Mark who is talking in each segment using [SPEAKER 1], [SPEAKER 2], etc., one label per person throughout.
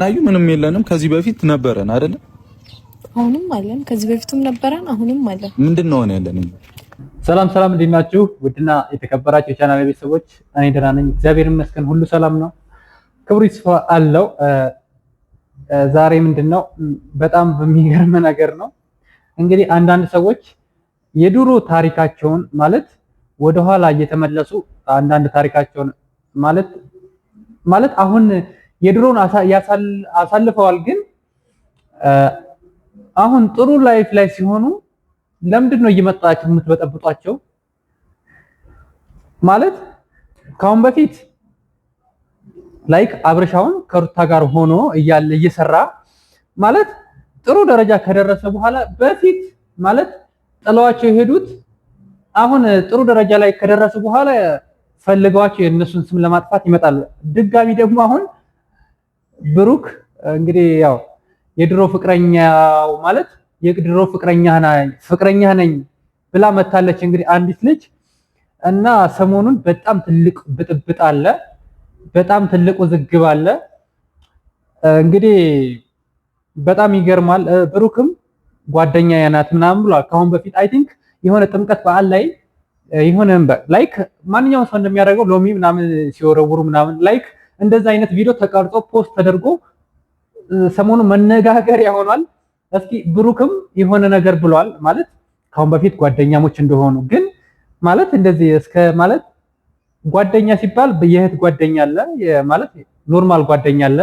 [SPEAKER 1] ታዩ ምንም የለንም። ከዚህ በፊት ነበረን አይደል?
[SPEAKER 2] አሁንም አለን። ከዚህ በፊትም ነበረን፣ አሁንም አለን።
[SPEAKER 1] ምንድነው ሆነ ያለን?
[SPEAKER 3] ሰላም ሰላም፣ እንዴት ናችሁ? ውድና የተከበራችሁ የቻናል ቤተሰቦች፣ እኔ ደህና ነኝ፣ እግዚአብሔር ይመስገን፣ ሁሉ ሰላም ነው፣ ክብሩ ይስፋ አለው። ዛሬ ምንድነው በጣም በሚገርም ነገር ነው። እንግዲህ አንዳንድ ሰዎች የድሮ ታሪካቸውን ማለት ወደኋላ እየተመለሱ አንዳንድ ታሪካቸውን ማለት አሁን የድሮን አሳልፈዋል፣ ግን አሁን ጥሩ ላይፍ ላይ ሲሆኑ ለምንድን ነው እየመጣችሁ የምትበጠብጧቸው? ማለት ካሁን በፊት ላይክ አብርሻውን ከሩታ ጋር ሆኖ እያለ እየሰራ ማለት ጥሩ ደረጃ ከደረሰ በኋላ በፊት ማለት ጥለዋቸው የሄዱት አሁን ጥሩ ደረጃ ላይ ከደረሱ በኋላ ፈልገዋቸው የእነሱን ስም ለማጥፋት ይመጣሉ። ድጋሚ ደግሞ አሁን ብሩክ እንግዲህ ያው የድሮ ፍቅረኛው ማለት የድሮ ፍቅረኛ ነኝ ብላ መታለች እንግዲህ አንዲት ልጅ እና ሰሞኑን በጣም ትልቅ ብጥብጥ አለ፣ በጣም ትልቅ ውዝግብ አለ። እንግዲህ በጣም ይገርማል። ብሩክም ጓደኛዬ ናት ምናምን ብሏል ካሁን በፊት አይ ቲንክ የሆነ ጥምቀት በዓል ላይ የሆነ ላይክ ማንኛውም ሰው እንደሚያደርገው ሎሚ ምናምን ሲወረውሩ ምናምን ላይክ እንደዛ አይነት ቪዲዮ ተቀርጾ ፖስት ተደርጎ ሰሞኑ መነጋገሪያ ሆኗል። እስኪ ብሩክም የሆነ ነገር ብሏል ማለት ካሁን በፊት ጓደኛሞች እንደሆኑ ግን ማለት እንደዚህ እስከ ማለት ጓደኛ ሲባል የእህት ጓደኛ አለ ማለት ኖርማል ጓደኛ አለ፣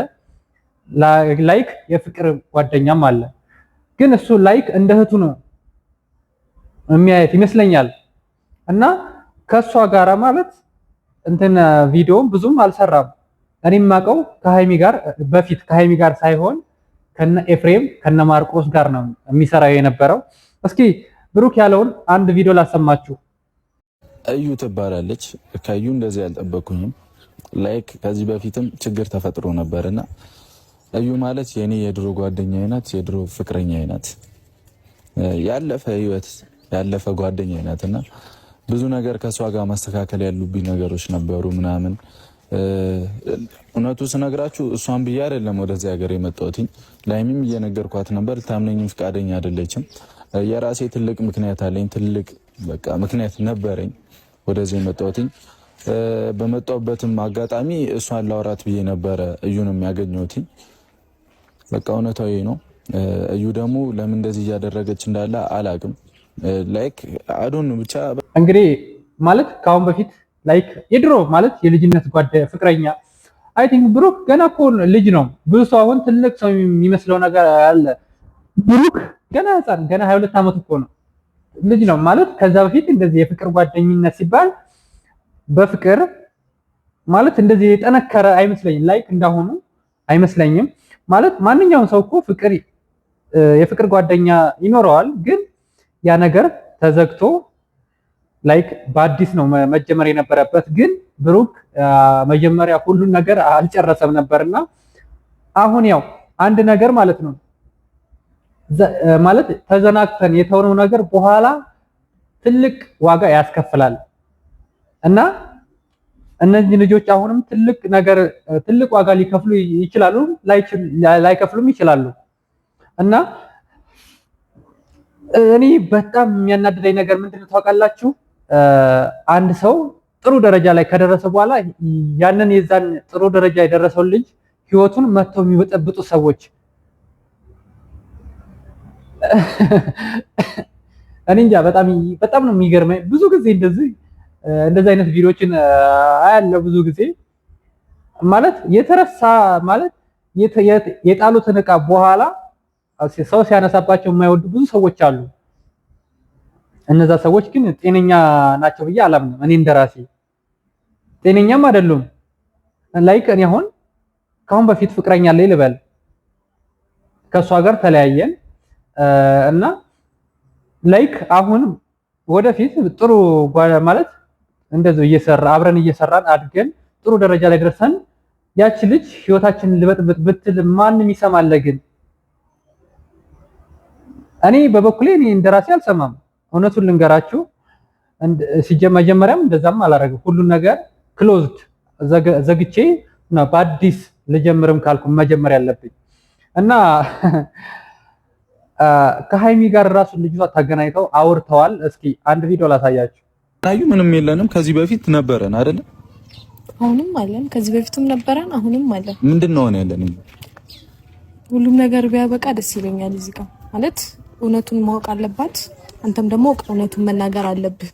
[SPEAKER 3] ላይክ የፍቅር ጓደኛም አለ። ግን እሱ ላይክ እንደ እህቱ ነው የሚያየት ይመስለኛል። እና ከሷ ጋራ ማለት እንትን ቪዲዮም ብዙም አልሰራም። እኔ የማውቀው ከሃይሚ ጋር ሳይሆን ከነ ኤፍሬም ከነ ማርቆስ ጋር ነው የሚሰራው የነበረው። እስኪ ብሩክ ያለውን አንድ ቪዲዮ ላሰማችሁ።
[SPEAKER 1] እዩ ትባላለች። ከዩ እንደዚህ ያልጠበኩኝም ላይክ ከዚህ በፊትም ችግር ተፈጥሮ ነበርና እዩ ማለት የኔ የድሮ ጓደኛዬ ናት፣ የድሮ ፍቅረኛዬ ናት፣ ያለፈ ህይወት ያለፈ ጓደኛዬ ናትና ብዙ ነገር ከሷ ጋር ማስተካከል ያሉብኝ ነገሮች ነበሩ ምናምን። እውነቱ ስነግራችሁ እሷን ብዬ አይደለም ወደዚህ ሀገር የመጣሁት። ላይሚም እየነገርኳት ነበር፣ ታምነኝም ፍቃደኛ አይደለችም። የራሴ ትልቅ ምክንያት አለኝ፣ ትልቅ በቃ ምክንያት ነበረኝ ወደዚህ የመጣሁት። በመጣሁበትም አጋጣሚ እሷን ላውራት ብዬ ነበረ እዩንም ያገኘሁት። በቃ እውነታዊ ነው። እዩ ደግሞ ለምን እንደዚህ እያደረገች እንዳለ አላቅም። ላይክ አዶን ብቻ
[SPEAKER 3] እንግዲህ ማለት ካሁን በፊት ላይክ የድሮ ማለት የልጅነት ፍቅረኛ አይ ቲንክ ብሩክ ገና እኮ ልጅ ነው። ብዙ ሰው አሁን ትልቅ ሰው የሚመስለው ነገር አለ። ብሩክ ገና ህፃን ገና 22 ዓመት እኮ ነው፣ ልጅ ነው ማለት። ከዛ በፊት እንደዚህ የፍቅር ጓደኝነት ሲባል በፍቅር ማለት እንደዚህ የጠነከረ አይመስለኝም፣ ላይክ እንዳሁኑ አይመስለኝም። ማለት ማንኛውም ሰው እኮ የፍቅር ጓደኛ ይኖረዋል፣ ግን ያ ነገር ተዘግቶ ላይክ በአዲስ ነው መጀመር የነበረበት። ግን ብሩክ መጀመሪያ ሁሉን ነገር አልጨረሰም ነበርና አሁን ያው አንድ ነገር ማለት ነው ማለት ተዘናግተን የተሆነው ነገር በኋላ ትልቅ ዋጋ ያስከፍላል። እና እነዚህ ልጆች አሁንም ትልቅ ዋጋ ሊከፍሉ ይችላሉ፣ ላይከፍሉም ይችላሉ። እና እኔ በጣም የሚያናድደኝ ነገር ምንድነው ታውቃላችሁ? አንድ ሰው ጥሩ ደረጃ ላይ ከደረሰ በኋላ ያንን የዛን ጥሩ ደረጃ የደረሰውን ልጅ ህይወቱን መተው የሚበጠብጡ ሰዎች እኔ እንጃ በጣም ነው የሚገርመኝ። ብዙ ጊዜ እንደዚህ አይነት ቪዲዮችን አያለው። ብዙ ጊዜ ማለት የተረሳ ማለት የጣሉትን ዕቃ በኋላ ሰው ሲያነሳባቸው የማይወዱ ብዙ ሰዎች አሉ። እነዛ ሰዎች ግን ጤነኛ ናቸው ብዬ አላምንም። እኔ እንደራሴ ጤነኛም አይደሉም። ላይክ እኔ አሁን ካሁን በፊት ፍቅረኛ አለኝ ልበል፣ ከሷ ጋር ተለያየን እና ላይክ አሁን ወደፊት ጥሩ ማለት እንደዚህ አብረን እየሰራን አድገን ጥሩ ደረጃ ላይ ደርሰን ያቺ ልጅ ህይወታችንን ልበጥብጥ ብትል ማንም ይሰማል? ግን እኔ በበኩሌ እንደራሴ አልሰማም። እውነቱን ልንገራችሁ መጀመሪያም እንደዛም አላረግም። ሁሉን ነገር ክሎዝድ ዘግቼ ነው በአዲስ ልጀምርም ካልኩ መጀመር ያለብኝ እና ከሃይሚ ጋር ራሱ ልጅቷ ተገናኝተው አውርተዋል። እስኪ አንድ ቪዲዮ ላሳያችሁ።
[SPEAKER 1] ታዩ ምንም የለንም። ከዚህ በፊት ነበረን አይደል?
[SPEAKER 2] አሁንም አለን። ከዚህ በፊትም ነበረን፣ አሁንም አለን።
[SPEAKER 1] ምንድነው ነው ያለን?
[SPEAKER 2] ሁሉም ነገር ቢያበቃ ደስ ይለኛል። እዚህ ጋር ማለት እውነቱን ማወቅ አለባት። አንተም ደግሞ እውነቱን መናገር አለብህ።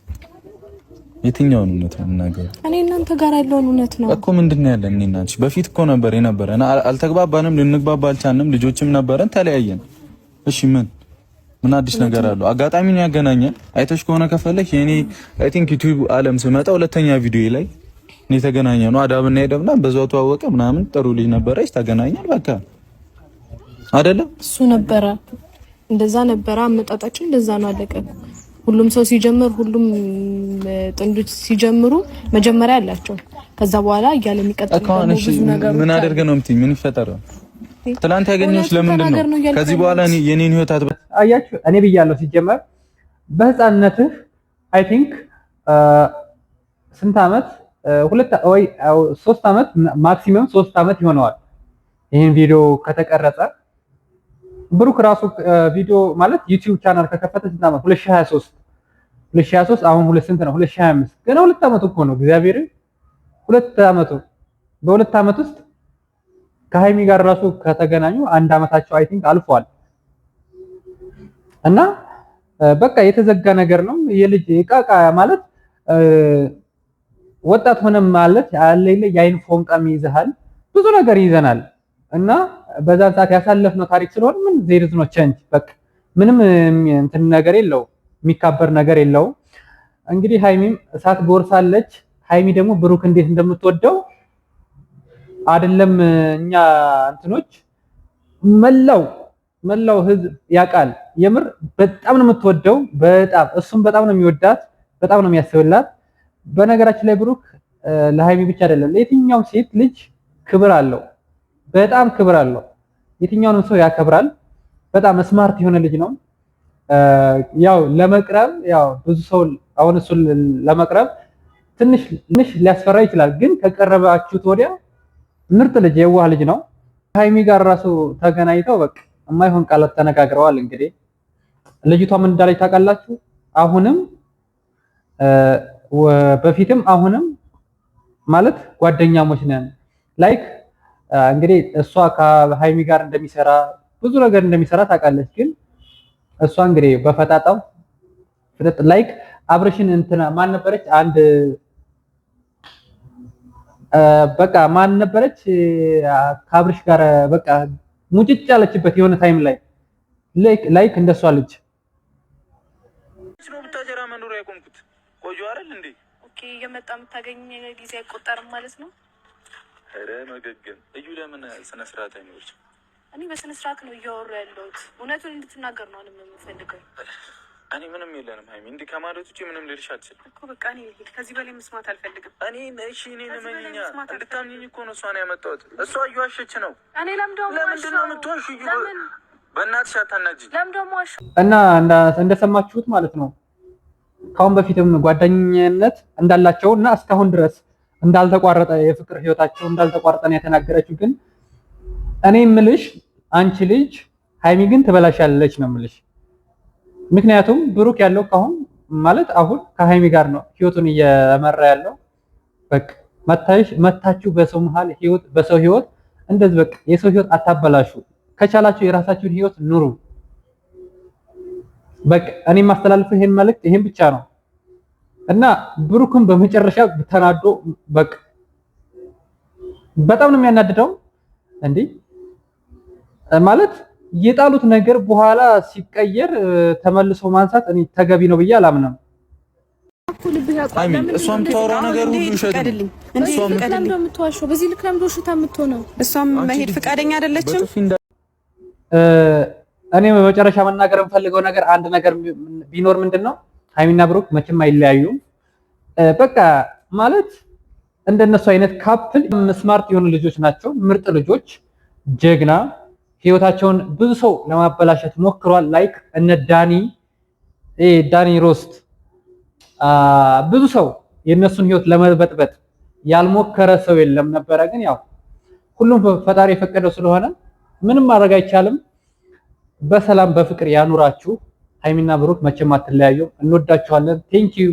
[SPEAKER 1] የትኛውን እውነት ነው መናገር?
[SPEAKER 2] እኔ እናንተ ጋር ያለውን እውነት ነው
[SPEAKER 1] እኮ። ምንድነው ያለን? እኔ እና አንቺ በፊት እኮ ነበር የነበረን። አልተግባባንም፣ ልንግባባ አልቻልንም። ልጆችም ነበረን፣ ተለያየን። እሺ ምን አዲስ ነገር አለው? አጋጣሚ ነው ያገናኘን። አይተሽ ከሆነ ከፈለክ የኔ አይ ቲንክ ዩቲዩብ አለም ስመጣ ሁለተኛ ቪዲዮ ላይ ነው የተገናኘ ነው። አዳብና ሄደብና በዛው ተዋወቀ ምናምን። ጥሩ ልጅ ነበረች፣ ተገናኘን በቃ አይደለም።
[SPEAKER 2] እሱ ነበረ እንደዛ ነበረ። አመጣጣችን እንደዛ ነው፣ አለቀ። ሁሉም ሰው ሲጀምር፣ ሁሉም ጥንዶች ሲጀምሩ መጀመሪያ አላቸው። ከዛ በኋላ እያለ የሚቀጥል ነው ብዙ ነገር።
[SPEAKER 1] ምን አደርገ ነው የምትይኝ? ምን ይፈጠር? ትላንት ያገኘሁሽ ለምንድን ነው? ከዚህ በኋላ የኔን ህይወት
[SPEAKER 3] አያችሁ። እኔ ብያለሁ ሲጀመር በህፃንነትህ አይ ቲንክ ስንት አመት 3 አመት ማክሲመም 3 አመት ይሆነዋል ይሄን ቪዲዮ ከተቀረጸ። ብሩክ ራሱ ቪዲዮ ማለት ዩቲዩብ ቻናል ከከፈተ ስንት አመት? 2023 አሁን ስንት ነው? 2025 ገና 2 አመት እኮ ነው። እግዚአብሔር 2 አመቱ። በ2 አመት ውስጥ ከሃይሚ ጋር ራሱ ከተገናኙ 1 አመታቸው አይ ቲንክ አልፏል። እና በቃ የተዘጋ ነገር ነው። የልጅ ቃቃ ማለት ወጣት ሆነም ማለት አለይለ የአይን ፎንቃም ይዘሃል፣ ብዙ ነገር ይዘናል። እና በዛን ሰዓት ያሳለፍነው ታሪክ ስለሆነ ምን ዜርዝ ነው ቸንጅ በቃ ምንም እንትን ነገር የለው፣ የሚካበር ነገር የለው። እንግዲህ ሃይሚም እሳት ጎርሳለች። ሃይሚ ደግሞ ብሩክ እንዴት እንደምትወደው አይደለም እኛ እንትኖች መላው ህዝብ ያውቃል። የምር በጣም ነው የምትወደው፣ በጣም እሱም በጣም ነው የሚወዳት፣ በጣም ነው የሚያስብላት። በነገራችን ላይ ብሩክ ለሃይሚ ብቻ አይደለም ለየትኛው ሴት ልጅ ክብር አለው፣ በጣም ክብር አለው። የትኛውንም ሰው ያከብራል። በጣም ስማርት የሆነ ልጅ ነው። ያው ለመቅረብ ያው ብዙ ሰው አሁን እሱን ለመቅረብ ትንሽ ሊያስፈራ ይችላል፣ ግን ከቀረባችሁት ወዲያ ምርጥ ልጅ፣ የዋህ ልጅ ነው። ሃይሚ ጋር ራሱ ተገናኝተው በቃ የማይሆን ቃላት ተነጋግረዋል። እንግዲህ ልጅቷ ምን እንዳለች ታውቃላችሁ? አሁንም በፊትም አሁንም ማለት ጓደኛሞች ነን። ላይክ እንግዲህ እሷ ከሃይሚ ጋር እንደሚሰራ ብዙ ነገር እንደሚሰራ ታውቃለች። ግን እሷ እንግዲህ በፈጣጣው ላይክ አብርሽን እንትና ማን ነበረች አንድ በቃ ማን ነበረች ከአብርሽ ጋር በቃ ሙጭጭ ያለችበት የሆነ ታይም ላይ ላይክ እንደሷ ልጅ
[SPEAKER 1] ነው ብታጀራ መኖሪያ ያቆምኩት ቆጆ አይደል እንዴ?
[SPEAKER 2] ኦኬ እየመጣ የምታገኝ ጊዜ አይቆጠርም ማለት ነው።
[SPEAKER 1] ኧረ መገገም እዩ። ለምን ስነ ስርዓት አይኖርሽ?
[SPEAKER 2] እኔ በስነ ስርዓት ነው እያወሩ ያለሁት። እውነቱን እንድትናገር ነው አለም የምፈልገው።
[SPEAKER 1] እኔ ምንም የለንም ሃይሚ፣ እንዲህ ከማለት ውጪ ምንም ልልሽ አልችልም
[SPEAKER 2] እኮ። በቃ እኔ ከዚህ በላይ መስማት አልፈልግም።
[SPEAKER 1] እሺ እኔን እመኚኛ፣ እንድታምኚኝ እኮ ነው እሷን ያመጣሁት። እሷ እየዋሸች ነው።
[SPEAKER 2] እኔ ለምንድን ነው የምትዋሹ?
[SPEAKER 1] በእናትሽ አታናጅኝ።
[SPEAKER 3] እና እንደሰማችሁት ማለት ነው ካሁን በፊትም ጓደኝነት እንዳላቸው እና እስካሁን ድረስ እንዳልተቋረጠ የፍቅር ህይወታቸው እንዳልተቋረጠ ነው የተናገረችው። ግን እኔ የምልሽ አንቺ ልጅ ሃይሚ ግን ትበላሻለች ነው የምልሽ። ምክንያቱም ብሩክ ያለው ካሁን ማለት አሁን ከሃይሚ ጋር ነው ህይወቱን እየመራ ያለው። በቃ መታችሁ በሰው መሃል ህይወት በሰው ህይወት እንደዚህ በቃ የሰው ህይወት አታበላሹ። ከቻላችሁ የራሳችሁን ህይወት ኑሩ። በቃ እኔ ማስተላልፈው ይሄን መልእክት ይሄን ብቻ ነው። እና ብሩክም በመጨረሻ ተናዶ በቃ በጣም ነው የሚያናድደው። እንዴ ማለት የጣሉት ነገር በኋላ ሲቀየር ተመልሶ ማንሳት እኔ ተገቢ ነው ብዬ አላምንም።
[SPEAKER 1] እሷም ታወራው ነገር ሁሉ ውሸት ነው።
[SPEAKER 2] በዚህ ልክ ለምዶ ሽታ የምትሆነው
[SPEAKER 4] እሷም መሄድ ፈቃደኛ አይደለችም።
[SPEAKER 3] እኔ በመጨረሻ መናገር የምፈልገው ነገር አንድ ነገር ቢኖር ምንድነው ሃይሚና ብሩክ መቼም አይለያዩም። በቃ ማለት እንደነሱ አይነት ካፕል ስማርት የሆኑ ልጆች ናቸው። ምርጥ ልጆች፣ ጀግና ህይወታቸውን ብዙ ሰው ለማበላሸት ሞክሯል። ላይክ እነ ዳኒ ሮስት ብዙ ሰው የነሱን ህይወት ለመበጥበጥ ያልሞከረ ሰው የለም ነበረ። ግን ያው ሁሉም ፈጣሪ የፈቀደው ስለሆነ ምንም ማድረግ አይቻልም። በሰላም በፍቅር ያኑራችሁ። ሃይሚና ብሩክ መቼም አትለያዩ። እንወዳችኋለን። ቴንክ ዩ